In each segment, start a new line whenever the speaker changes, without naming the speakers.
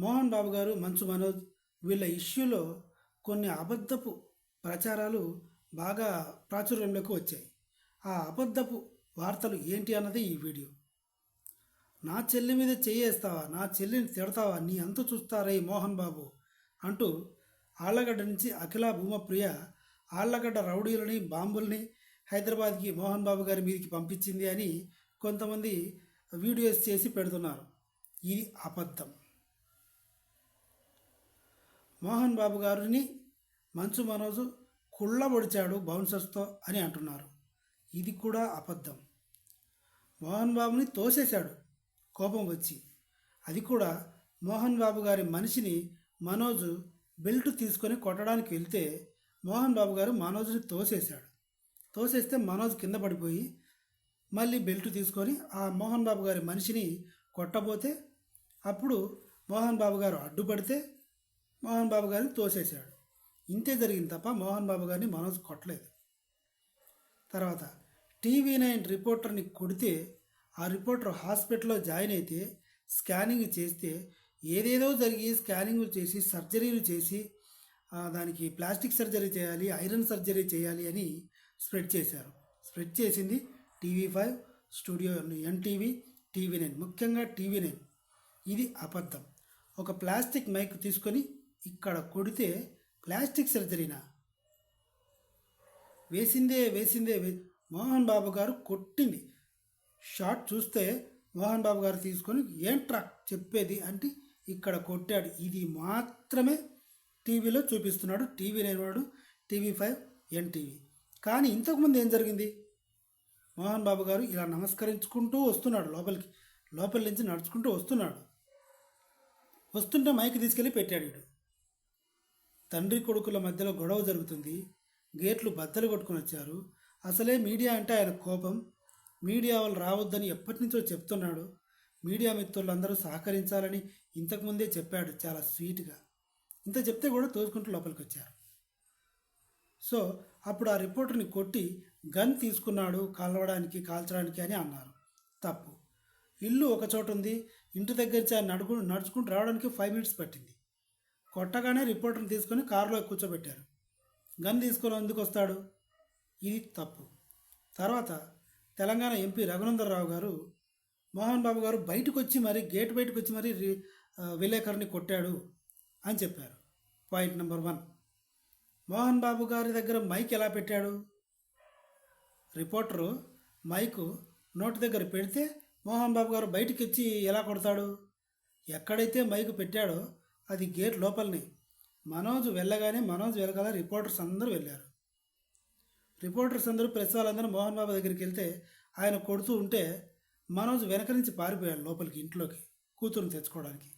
మోహన్ బాబు గారు, మంచు మనోజ్ వీళ్ళ ఇష్యూలో కొన్ని అబద్ధపు ప్రచారాలు బాగా ప్రాచుర్యంలోకి వచ్చాయి. ఆ అబద్ధపు వార్తలు ఏంటి అన్నది ఈ వీడియో. నా చెల్లి మీద చెయ్యేస్తావా, నా చెల్లిని తిడతావా, నీ అంతు చూస్తారే మోహన్ బాబు అంటూ ఆళ్లగడ్డ నుంచి అఖిల భూమప్రియ ఆళ్లగడ్డ రౌడీలని బాంబుల్ని హైదరాబాద్కి మోహన్ బాబు గారి మీదకి పంపించింది అని కొంతమంది వీడియోస్ చేసి పెడుతున్నారు. ఇది అబద్ధం. మోహన్ బాబు గారిని మంచు మనోజు కుళ్ళబొడిచాడు బౌన్సర్స్తో అని అంటున్నారు. ఇది కూడా అబద్ధం. మోహన్ బాబుని తోసేశాడు కోపం వచ్చి. అది కూడా మోహన్ బాబు గారి మనిషిని మనోజు బెల్ట్ తీసుకొని కొట్టడానికి వెళ్తే మోహన్ బాబు గారు మనోజ్ని తోసేశాడు. తోసేస్తే మనోజ్ కింద పడిపోయి మళ్ళీ బెల్ట్ తీసుకొని ఆ మోహన్ బాబు గారి మనిషిని కొట్టబోతే అప్పుడు మోహన్ బాబు గారు అడ్డుపడితే మోహన్ బాబు గారిని తోసేశాడు. ఇంతే జరిగింది తప్ప మోహన్ బాబు గారిని మనోజ్ కొట్టలేదు. తర్వాత TV9 రిపోర్టర్ని కొడితే ఆ రిపోర్టర్ హాస్పిటల్లో జాయిన్ అయితే స్కానింగ్ చేస్తే ఏదేదో జరిగి స్కానింగ్లు చేసి సర్జరీలు చేసి దానికి ప్లాస్టిక్ సర్జరీ చేయాలి, ఐరన్ సర్జరీ చేయాలి అని స్ప్రెడ్ చేశారు. స్ప్రెడ్ చేసింది TV5, స్టూడియో NTV, TV9, ముఖ్యంగా TV9. ఇది అబద్ధం. ఒక ప్లాస్టిక్ మైక్ తీసుకొని ఇక్కడ కొడితే ప్లాస్టిక్ సర్జరీనా? వేసిందే మోహన్ బాబు గారు కొట్టింది. షాట్ చూస్తే మోహన్ బాబు గారు తీసుకొని ఏంట్రా చెప్పేది అంటే ఇక్కడ కొట్టాడు. ఇది మాత్రమే టీవీలో చూపిస్తున్నాడు TV9 వాడు, TV5, NTV. కానీ ఇంతకుముందు ఏం జరిగింది? మోహన్ బాబు గారు ఇలా నమస్కరించుకుంటూ వస్తున్నాడు లోపలి నుంచి నడుచుకుంటూ వస్తున్నాడు. వస్తుంటే మైక్ తీసుకెళ్ళి పెట్టాడు. వీడు తండ్రి కొడుకుల మధ్యలో గొడవ జరుగుతుంది. గేట్లు బద్దలు కొట్టుకుని వచ్చారు. అసలే మీడియా అంటే ఆయన కోపం. మీడియా వాళ్ళు రావద్దని ఎప్పటి నుంచో చెప్తున్నాడు. మీడియా మిత్రులందరూ సహకరించాలని ఇంతకుముందే చెప్పాడు చాలా స్వీట్గా. ఇంత చెప్తే కూడా తోసుకుంటూ లోపలికి వచ్చారు. సో అప్పుడు ఆ రిపోర్టర్ని కొట్టి గన్ తీసుకున్నాడు కాల్చడానికి అని అన్నారు. తప్పు. ఇల్లు ఒక చోట ఉంది. ఇంటి దగ్గర నుంచి ఆయన నడుచుకుంటూ రావడానికి 5 minutes పట్టింది. కొట్టగానే రిపోర్టర్ని తీసుకొని కారులో కూర్చోబెట్టారు. గన్ తీసుకొని ఎందుకు వస్తాడు? ఇది తప్పు. తర్వాత తెలంగాణ ఎంపీ రఘునందనరావు గారు మోహన్ బాబు గారు బయటకు వచ్చి మరి గేట్ బయటకు వచ్చి మరి విలేకరుని కొట్టాడు అని చెప్పారు. పాయింట్ నెంబర్ 1, మోహన్ బాబు గారి దగ్గర మైక్ ఎలా పెట్టాడు? రిపోర్టరు మైకు నోటి దగ్గర పెడితే మోహన్ బాబు గారు బయటికి వచ్చి ఎలా కొడతాడు? ఎక్కడైతే మైకు పెట్టాడో అది గేట్ లోపలనే. మనోజ్ వెళ్ళగాల రిపోర్టర్స్ అందరూ వెళ్ళారు. రిపోర్టర్స్ అందరూ ప్రెస్ వాళ్ళందరూ మోహన్ బాబు దగ్గరికి వెళ్తే ఆయన కొడుతూ ఉంటే మనోజ్ వెనక నుంచి పారిపోయాడు లోపలికి, ఇంట్లోకి కూతురుని తెచ్చుకోవడానికి.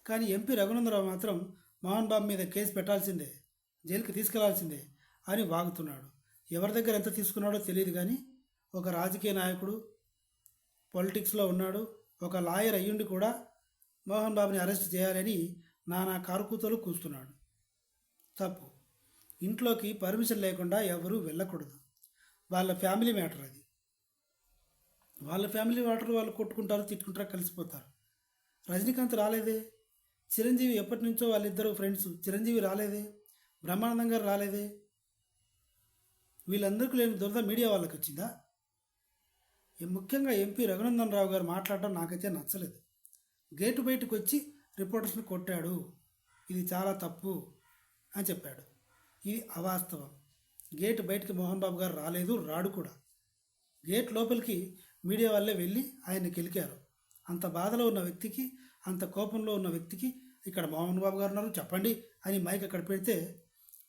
కానీ ఎంపీ రఘునందరావు మాత్రం మోహన్ బాబు మీద కేసు పెట్టాల్సిందే, జైలుకి తీసుకెళ్లాల్సిందే అని వాగుతున్నాడు. ఎవరి దగ్గర ఎంత తీసుకున్నాడో తెలియదు కానీ ఒక రాజకీయ నాయకుడు, పొలిటిక్స్లో ఉన్నాడు, ఒక లాయర్ అయ్యుండి కూడా మోహన్ బాబుని అరెస్ట్ చేయాలని నానా కారుకూతలు కూస్తున్నాడు. తప్పు. ఇంట్లోకి పర్మిషన్ లేకుండా ఎవరూ వెళ్ళకూడదు. వాళ్ళ ఫ్యామిలీ మ్యాటర్ అది. వాళ్ళ ఫ్యామిలీ మ్యాటర్. వాళ్ళు కొట్టుకుంటారు, తిట్టుకుంటారు, కలిసిపోతారు. రజనీకాంత్ రాలేదే, చిరంజీవి ఎప్పటి నుంచో వాళ్ళిద్దరు ఫ్రెండ్స్. చిరంజీవి రాలేదే, బ్రహ్మానందం గారు రాలేదే. వీళ్ళందరికీ లేని దురద మీడియా వాళ్ళకి వచ్చిందా? ముఖ్యంగా ఎంపీ రఘునందనరావు గారు మాట్లాడడం నాకైతే నచ్చలేదు. గేటు బయటకు వచ్చి రిపోర్టర్స్ని కొట్టాడు, ఇది చాలా తప్పు అని చెప్పాడు. ఇది అవాస్తవం. గేటు బయటకు మోహన్ బాబు గారు రాలేదు, రాడు కూడా. గేట్ లోపలికి మీడియా వాళ్ళే వెళ్ళి ఆయన్ని కెలికారు. అంత బాధలో ఉన్న వ్యక్తికి, అంత కోపంలో ఉన్న వ్యక్తికి ఇక్కడ మోహన్ బాబు గారు ఉన్నారు చెప్పండి అని మైక్ అక్కడ పెడితే,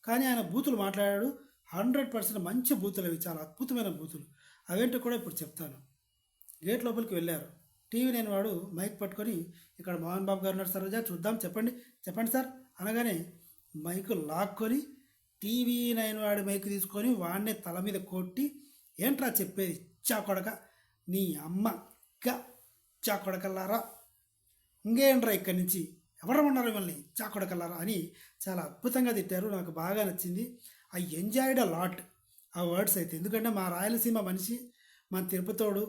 కానీ ఆయన బూతులు మాట్లాడాడు. 100% మంచి బూతులు అవి, చాలా అద్భుతమైన బూతులు. అవేంటో కూడా ఇప్పుడు చెప్తాను. గేట్ లోపలికి వెళ్ళారు. TV9 వాడు మైక్ పట్టుకొని ఇక్కడ మోహన్ బాబు గారు ఉన్నారు సరోజా చూద్దాం చెప్పండి సార్ అనగానే మైకు లాక్కొని TV9 వాడి మైక్ తీసుకొని వాడినే తల మీద కొట్టి, ఏంట్రా చెప్పేది చాకొడక, నీ అమ్మ చాకొడకల్లారా, ఇంకేంట్రా ఇక్కడి నుంచి ఎవరమన్నారు మిమ్మల్ని చాకొడకల్లారా అని చాలా అద్భుతంగా తిట్టారు. నాకు బాగా నచ్చింది. ఐ ఎంజాయ్డ్ అ లాట్ ఆ వర్డ్స్ అయితే. ఎందుకంటే మా రాయలసీమ మనిషి, మన తిరుపతోడు,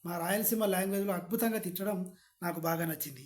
మా రాయలసీమ లాంగ్వేజ్లో అద్భుతంగా తిట్టడం నాకు బాగా నచ్చింది.